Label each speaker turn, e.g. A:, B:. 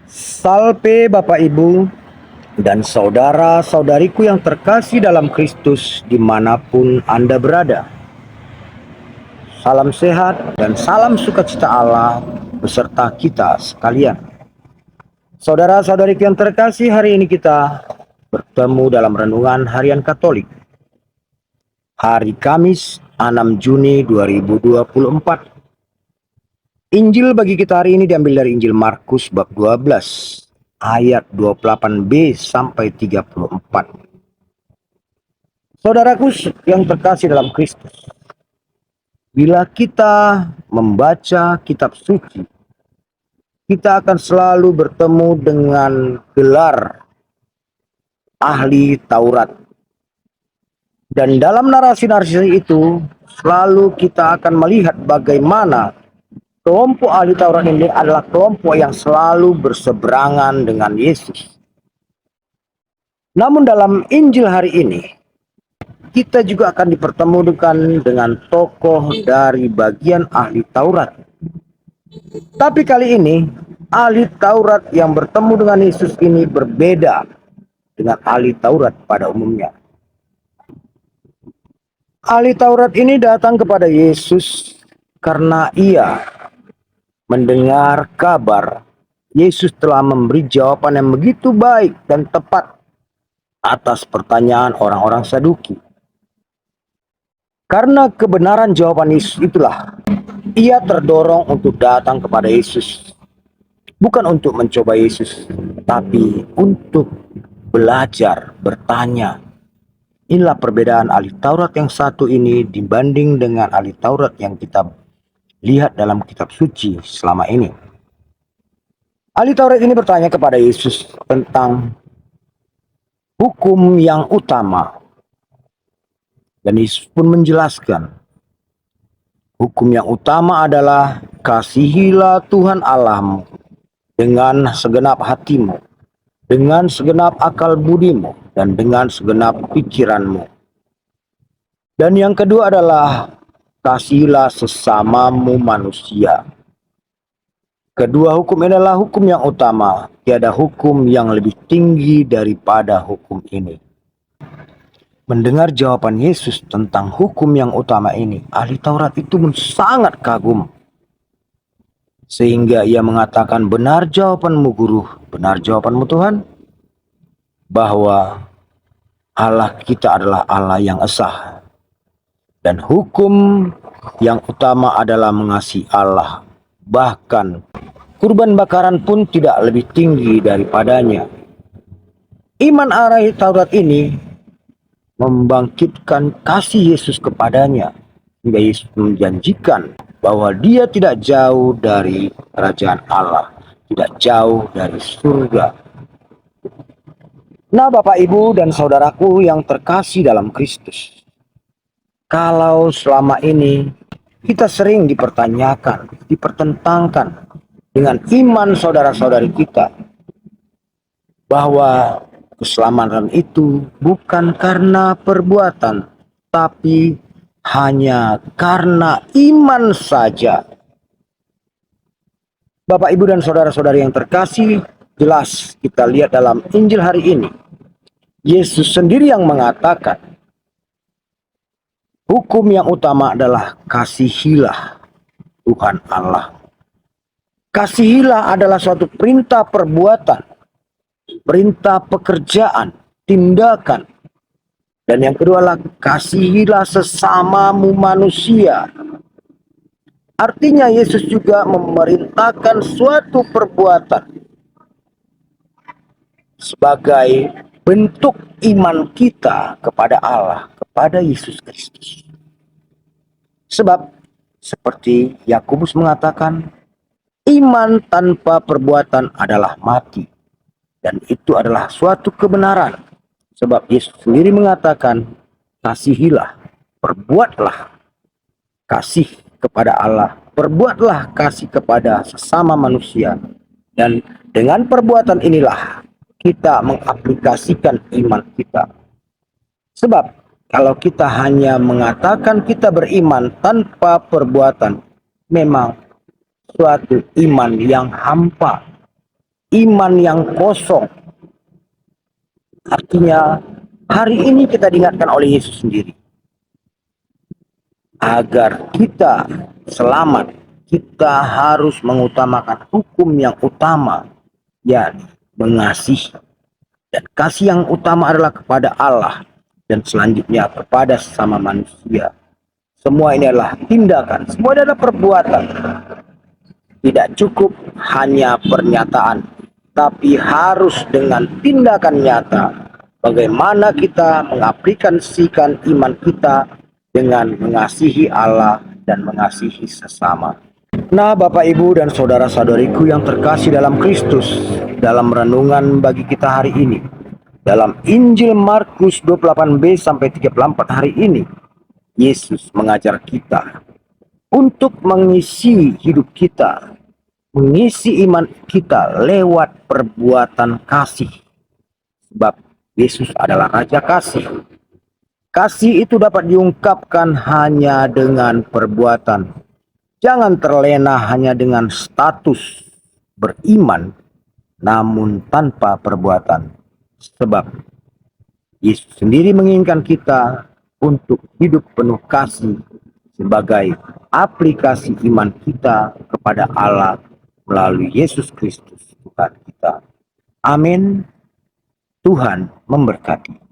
A: Salve Bapak Ibu dan saudara-saudariku yang terkasih dalam Kristus dimanapun Anda berada. Salam sehat dan salam sukacita Allah beserta kita sekalian. Saudara-saudariku yang terkasih, hari ini kita bertemu dalam renungan harian Katolik. Hari Kamis 6 Juni 2024. Injil bagi kita hari ini diambil dari Injil Markus bab 12 ayat 28b sampai 34. Saudaraku yang terkasih dalam Kristus, bila kita membaca kitab suci, kita akan selalu bertemu dengan gelar ahli Taurat. Dan dalam narasi-narasi itu selalu kita akan melihat bagaimana kelompok ahli Taurat ini adalah kelompok yang selalu berseberangan dengan Yesus. Namun dalam Injil hari ini, kita juga akan dipertemukan dengan tokoh dari bagian ahli Taurat. Tapi kali ini, ahli Taurat yang bertemu dengan Yesus ini berbeda dengan ahli Taurat pada umumnya. Ahli Taurat ini datang kepada Yesus karena ia mendengar kabar Yesus telah memberi jawaban yang begitu baik dan tepat atas pertanyaan orang-orang Saduki. Karena kebenaran jawaban Yesus itulah, ia terdorong untuk datang kepada Yesus. Bukan untuk mencoba Yesus, tapi untuk belajar, bertanya. Inilah perbedaan ahli Taurat yang satu ini dibanding dengan ahli Taurat yang kita lihat dalam kitab suci selama ini. Ahli Taurat ini bertanya kepada Yesus tentang hukum yang utama. Dan Yesus pun menjelaskan, hukum yang utama adalah kasihilah Tuhan Allahmu dengan segenap hatimu, dengan segenap akal budimu, dan dengan segenap pikiranmu. Dan yang kedua adalah kasihilah sesamamu manusia. Kedua hukum ini adalah hukum yang utama. Tiada hukum yang lebih tinggi daripada hukum ini. Mendengar jawaban Yesus tentang hukum yang utama ini, ahli Taurat itu sangat kagum. Sehingga ia mengatakan, benar jawabanmu guru, benar jawabanmu Tuhan. Bahwa Allah kita adalah Allah yang esa. Dan hukum yang utama adalah mengasihi Allah. Bahkan kurban bakaran pun tidak lebih tinggi daripadanya. Iman ahli Taurat ini membangkitkan kasih Yesus kepadanya. Hingga Yesus menjanjikan bahwa dia tidak jauh dari kerajaan Allah. Tidak jauh dari surga. Nah Bapak Ibu dan saudaraku yang terkasih dalam Kristus. Kalau selama ini kita sering dipertanyakan, dipertentangkan dengan iman saudara-saudari kita, bahwa keselamatan itu bukan karena perbuatan, tapi hanya karena iman saja. Bapak, Ibu, dan saudara-saudari yang terkasih, jelas kita lihat dalam Injil hari ini, Yesus sendiri yang mengatakan, hukum yang utama adalah kasihilah Tuhan Allah. Kasihilah adalah suatu perintah perbuatan, perintah pekerjaan, tindakan. Dan yang kedua adalah kasihilah sesamamu manusia. Artinya Yesus juga memerintahkan suatu perbuatan sebagai bentuk iman kita kepada Allah, kepada Yesus Kristus. Sebab seperti Yakobus mengatakan, iman tanpa perbuatan adalah mati. Dan itu adalah suatu kebenaran. Sebab Yesus sendiri mengatakan, kasihilah, perbuatlah kasih kepada Allah. Perbuatlah kasih kepada sesama manusia. Dan dengan perbuatan inilah kita mengaplikasikan iman kita. Sebab kalau kita hanya mengatakan kita beriman tanpa perbuatan, memang suatu iman yang hampa. iman yang kosong. Artinya, hari ini kita diingatkan oleh Yesus sendiri. Agar kita selamat, kita harus mengutamakan hukum yang utama, yakni mengasihi. Dan kasih yang utama adalah kepada Allah, dan selanjutnya kepada sesama manusia. Semua ini adalah tindakan, semua adalah perbuatan. Tidak cukup hanya pernyataan, tapi harus dengan tindakan nyata. Bagaimana kita mengaplikasikan iman kita dengan mengasihi Allah dan mengasihi sesama. Nah, Bapak, Ibu, dan saudara-saudariku yang terkasih dalam Kristus, dalam renungan bagi kita hari ini, dalam Injil Markus 28b sampai 34 hari ini, Yesus mengajar kita untuk mengisi hidup kita, mengisi iman kita lewat perbuatan kasih. Sebab Yesus adalah Raja Kasih. Kasih itu dapat diungkapkan hanya dengan perbuatan. Jangan terlena hanya dengan status beriman, namun tanpa perbuatan. Sebab Yesus sendiri menginginkan kita untuk hidup penuh kasih sebagai aplikasi iman kita kepada Allah melalui Yesus Kristus Tuhan kita. Amin. Tuhan memberkati.